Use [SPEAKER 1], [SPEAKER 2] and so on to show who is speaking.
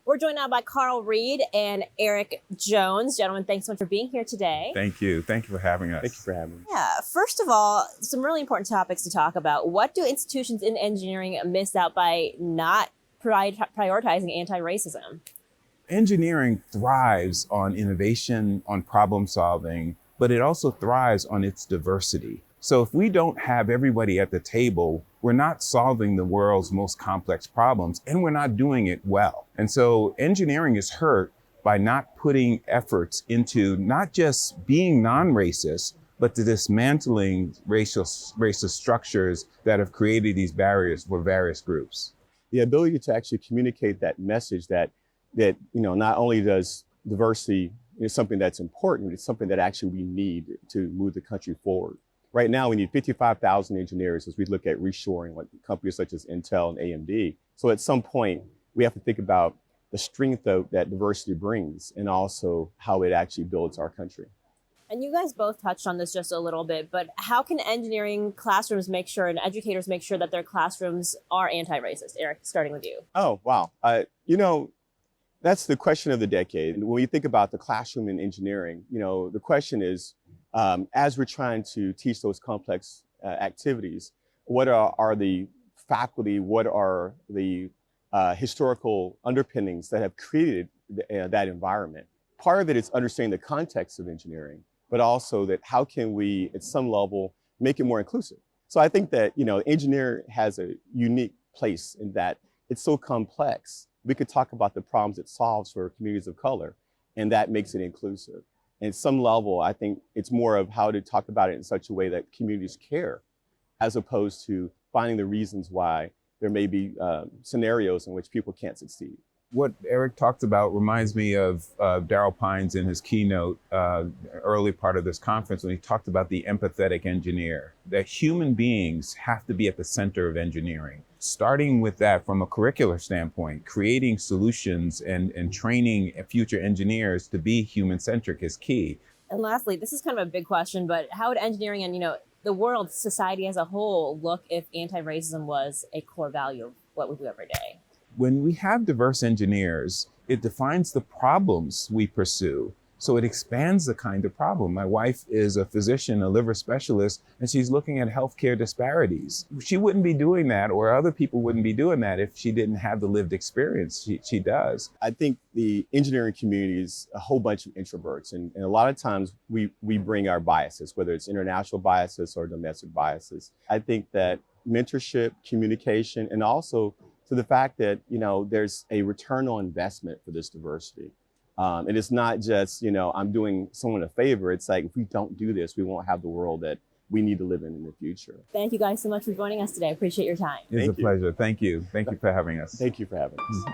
[SPEAKER 1] We're joined now by Karl Reid and Eric Jones. Gentlemen, thanks so much for being here today.
[SPEAKER 2] Thank you. Thank you for having us.
[SPEAKER 3] Thank you for having me.
[SPEAKER 1] Yeah, first of all, some really important topics to talk about. What do institutions in engineering miss out by not prioritizing anti-racism?
[SPEAKER 2] Engineering thrives on innovation, on problem solving, but it also thrives on its diversity. So if we don't have everybody at the table, we're not solving the world's most complex problems, and we're not doing it well. And so engineering is hurt by not putting efforts into not just being non-racist, but to dismantling racist structures that have created these barriers for various groups.
[SPEAKER 3] The ability to actually communicate that message that not only does diversity is something that's important, it's something that actually we need to move the country forward. Right now, we need 55,000 engineers as we look at reshoring, like companies such as Intel and AMD. So at some point, we have to think about the strength that diversity brings and also how it actually builds our country.
[SPEAKER 1] And you guys both touched on this just a little bit, but how can engineering classrooms make sure and educators make sure that their classrooms are anti-racist? Eric, starting with you.
[SPEAKER 3] Oh, wow. That's the question of the decade. When you think about the classroom in engineering, the question is, as we're trying to teach those complex activities, what are the faculty, what are the historical underpinnings that have created that environment? Part of it is understanding the context of engineering, but also that how can we, at some level, make it more inclusive? So I think that, engineering has a unique place in that it's so complex. We could talk about the problems it solves for communities of color, and that makes it inclusive. And at some level, I think it's more of how to talk about it in such a way that communities care, as opposed to finding the reasons why there may be scenarios in which people can't succeed.
[SPEAKER 2] What Eric talked about reminds me of Darryl Pines in his keynote early part of this conference when he talked about the empathetic engineer, that human beings have to be at the center of engineering. Starting with that from a curricular standpoint, creating solutions and training future engineers to be human-centric is key.
[SPEAKER 1] And lastly, this is kind of a big question, but how would engineering and the world, society as a whole, look if anti-racism was a core value of what we do every day?
[SPEAKER 2] When we have diverse engineers, it defines the problems we pursue. So it expands the kind of problem. My wife is a physician, a liver specialist, and she's looking at healthcare disparities. She wouldn't be doing that, or other people wouldn't be doing that if she didn't have the lived experience she does.
[SPEAKER 3] I think the engineering community is a whole bunch of introverts. And a lot of times we bring our biases, whether it's international biases or domestic biases. I think that mentorship, communication, and also to the fact that, there's a return on investment for this diversity. And it's not just, I'm doing someone a favor. It's like, if we don't do this, we won't have the world that we need to live in the future.
[SPEAKER 1] Thank you guys so much for joining us today. I appreciate your time.
[SPEAKER 2] It's a pleasure. Thank you. Thank you for having us.
[SPEAKER 3] Thank you for having us.